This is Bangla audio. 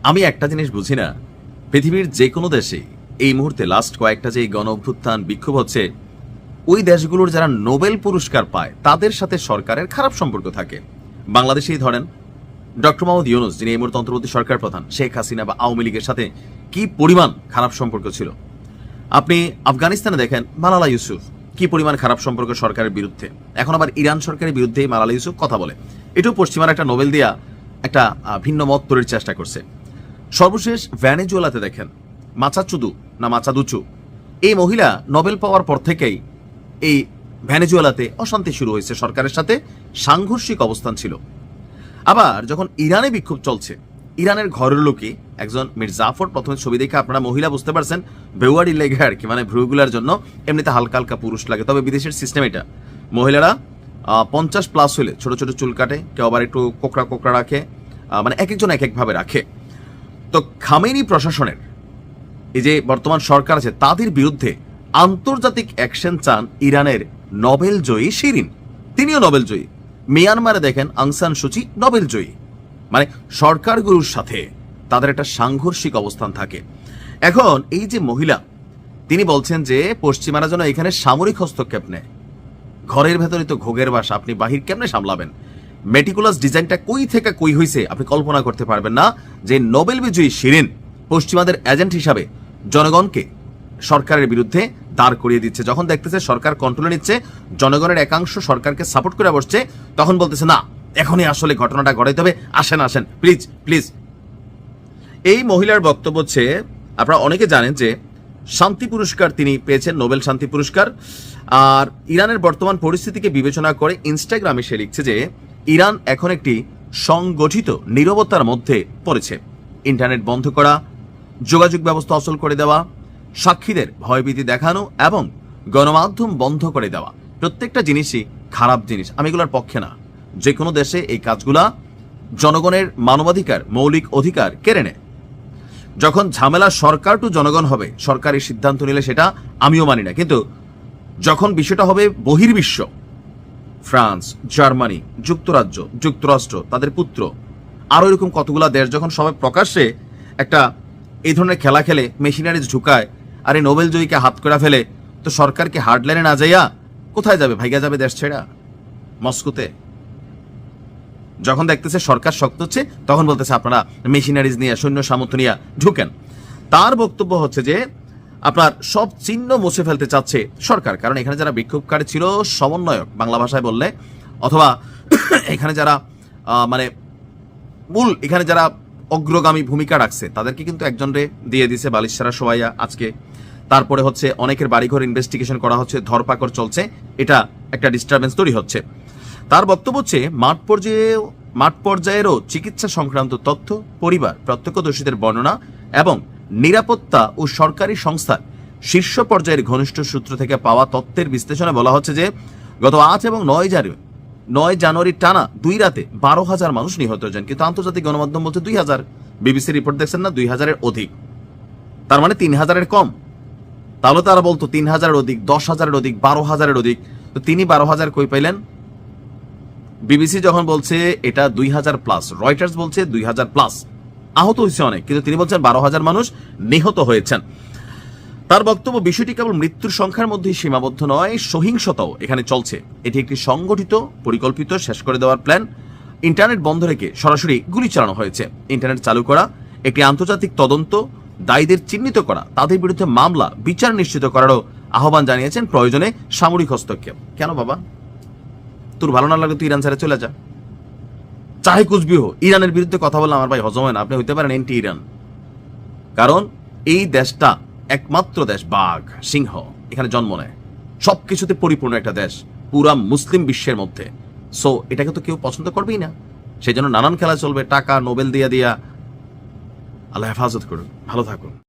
আমি একটা জিনিস বুঝি না, পৃথিবীর যে কোনো দেশে এই মুহূর্তে লাস্ট কয়েকটা যে গণ অভ্যুত্থান বিক্ষোভ হচ্ছে, ওই দেশগুলোর যারা নোবেল পুরস্কার পায় তাদের সাথে সরকারের খারাপ সম্পর্ক থাকে। বাংলাদেশেই ধরেন ডক্টর মোহাম্মদ ইউনূস, যিনি এই মুহূর্তে অন্তর্বর্তী সরকার প্রধান, শেখ হাসিনা বা আওয়ামী লীগের সাথে কি পরিমাণ খারাপ সম্পর্ক ছিল। আপনি আফগানিস্তানে দেখেন মালালা ইউসুফ, কি পরিমাণ খারাপ সম্পর্ক সরকারের বিরুদ্ধে। এখন আবার ইরান সরকারের বিরুদ্ধে মালালা ইউসুফ কথা বলে, এটাও পশ্চিমার একটা নোবেল দিয়া একটা ভিন্ন মত তৈরির চেষ্টা করছে। সর্বশেষ ভেনেজুয়েলাতে দেখেন মাচাচুদু না মাচাদুচু, এই মহিলা নোবেল পাওয়ার পর থেকেই এই ভেনেজুয়েলাতে অশান্তি শুরু হয়েছে, সরকারের সাথে সাংঘর্ষিক অবস্থান ছিল। আবার যখন ইরানে বিক্ষোভ চলছে, ইরানের ঘরের লোকে একজন মীর জাফর, প্রথমে ছবি দেখে আপনারা মহিলা বুঝতে পারছেন বেওয়ারি লেগে আর কি, মানে ভ্রুগুলার জন্য এমনিতে হালকা হালকা পুরুষ লাগে, তবে বিদেশের সিস্টেম এটা, মহিলারা 50+ হলে ছোট ছোট চুল কাটে, কেউ আবার একটু কোকড়া কোকড়া রাখে, মানে এক একজন এক একভাবে রাখে। তো খামেনি প্রশাসনের এই যে বর্তমান সরকার আছে তাদের বিরুদ্ধে আন্তর্জাতিক অ্যাকশন চান ইরানের নোবেল জয়ী শিরিন, তিনিও নোবেল জয়ী। মিয়ানমারে দেখেন আং সান সুচি নোবেল জয়ী। মানে সরকারগুলোর সাথে তাদের একটা সাংঘর্ষিক অবস্থান থাকে। এখন এই যে মহিলা, তিনি বলছেন যে পশ্চিমারা যেন এখানে সামরিক হস্তক্ষেপ নেয়। ঘরের ভেতরে তো ঘোগের বাসা, আপনি বাহির কেমনে সামলাবেন? মেটিকুলাস ডিজাইনটা কই থেকে কই হয়েছে আপনি কল্পনা করতে পারবেন না। যে নোবেল বিজয়ী শিরিন পশ্চিমাদের এজেন্ট হিসাবে জনগণকে সরকারের বিরুদ্ধে দাঁড় করিয়ে দিচ্ছে। যখন দেখতেছে সরকার কন্ট্রোলে নিচ্ছে, জনগণের একাংশ সরকারকে সাপোর্ট করে বসছে, তখন বলতেছে না এখনই আসলে ঘটনাটা ঘটাইতে হবে, আসেন আসেন প্লিজ প্লিজ। এই মহিলার বক্তব্য হচ্ছে, আপনারা অনেকে জানেন যে শান্তি পুরস্কার তিনি পেয়েছেন, নোবেল শান্তি পুরস্কার। আর ইরানের বর্তমান পরিস্থিতিকে বিবেচনা করে ইনস্টাগ্রামে সে লিখছে যে ইরান এখন একটি সংগঠিত নীরবতার মধ্যে পড়েছে। ইন্টারনেট বন্ধ করা, যোগাযোগ ব্যবস্থা অচল করে দেওয়া, সাক্ষীদের ভয়ভীতি দেখানো এবং গণমাধ্যম বন্ধ করে দেওয়া, প্রত্যেকটা জিনিসই খারাপ জিনিস। আমি এগুলোর পক্ষে না। যে কোনো দেশে এই কাজগুলা জনগণের মানবাধিকার, মৌলিক অধিকার কেড়ে নেয়। যখন ঝামেলা সরকার টু জনগণ হবে, সরকারি সিদ্ধান্ত নিলে সেটা আমিও মানি না, কিন্তু যখন বিষয়টা হবে বহির্বিশ্ব, ফ্রান্স, জার্মানি, যুক্তরাজ্য, যুক্তরাষ্ট্র, তাদের পুত্র, আরো এরকম কতগুলা দেশ যখন সবাই প্রকাশ্যে একটা এই ধরনের খেলা খেলে, মেশিনারিজ ঢুকায়, আর এই নোবেল জয়ীকে হাত করে ফেলে, তো সরকারকে হার্ডলাইনে না যাইয়া কোথায় যাবে? ভাইগা যাবে দেশ ছেড়া মস্কোতে। যখন দেখতেছে সরকার শক্ত হচ্ছে, তখন বলতেছে আপনারা মেশিনারিজ নিয়ে, সৈন্য সামর্থ্য নিয়ে ঢুকেন। তার বক্তব্য হচ্ছে যে আপনার সব চিহ্ন মুছে ফেলতে চাচ্ছে সরকার, কারণ এখানে যারা বিক্ষোভকারী ছিল সমন্বয়ক বাংলা ভাষায় বললে, অথবা এখানে যারা মানে মূল এখানে যারা অগ্রগামী ভূমিকা রাখছে, তাদেরকে কিন্তু একজনরে দিয়ে দিছে বালিশারা সোয়াইয়া আজকে। তারপরে হচ্ছে অনেকের বাড়িঘর ইনভেস্টিগেশন করা হচ্ছে, ধরপাকড় চলছে, এটা একটা ডিস্টারবেন্স তৈরি হচ্ছে। তার বক্তব্য হচ্ছে মাঠ পর্যায়েরও চিকিৎসা সংক্রান্ত তথ্য, পরিবার, প্রত্যক্ষদর্শীদের বর্ণনা এবং নিরাপত্তা ও সরকারি সংস্থার শীর্ষ পর্যায়ের ঘনিষ্ঠ সূত্র থেকে পাওয়া তথ্যের বিশ্লেষণে বলা হচ্ছে যে গত 8 এবং 9 জানুয়ারি টানা 2 রাতে 12,000 মানুষ নিহত হয়েছেন, কিন্তু আন্তর্জাতিক গণমাধ্যম বলছে 2,000। বিবিসি রিপোর্ট দেখছেন না, 2,000-এর অধিক, তার মানে 3,000-এর কম। তাহলে তারা বলতো 3,000-এর অধিক, 10,000-এর অধিক, 12,000-এর অধিক, তো তিনি 12,000 কই পাইলেন? বিবিসি যখন বলছে এটা 2,000+, রয়টার্স বলছে 2,000+, আহত হয়েছে অনেক, কিন্তু তিনি বলছেন 12,000 মানুষ নিহত হয়েছেন। তার বক্তব্য, বিষয়টি কেবল মৃত্যুর সংখ্যার মধ্যেই সীমাবদ্ধ নয়, সহিংসতাও এখানে চলছে। এটি একটি সংগঠিত, পরিকল্পিত, শেষ করে দেওয়ার প্ল্যান। ইন্টারনেট বন্ধ রেখে সরাসরি গুলি চালানো হয়েছে। ইন্টারনেট চালু করা, একটি আন্তর্জাতিক তদন্ত, দায়ীদের চিহ্নিত করা, তাদের বিরুদ্ধে মামলা, বিচার নিশ্চিত করারও আহ্বান জানিয়েছেন, প্রয়োজনে সামরিক হস্তক্ষেপ। কেন বাবা, তোর ভালো না লাগে তুই ইরান ছেড়ে চলে যা, চাহে কুচবিহ। ইরানের বিরুদ্ধে কথা বললে আমার ভাই হজম হয় না। আপনি হইতে পারেন এন্টি ইরান, কারণ এই দেশটা একমাত্র দেশ বাঘ সিংহ এখানে জন্ম নেয়, সবকিছুতে পরিপূর্ণ একটা দেশ পুরা মুসলিম বিশ্বের মধ্যে। সো এটাকে তো কেউ পছন্দ করবেই না, সেই জন্য নানান খেলা চলবে, টাকা নোবেল দিয়া দিয়া। আল্লাহ হেফাজত করুন, ভালো থাকুন।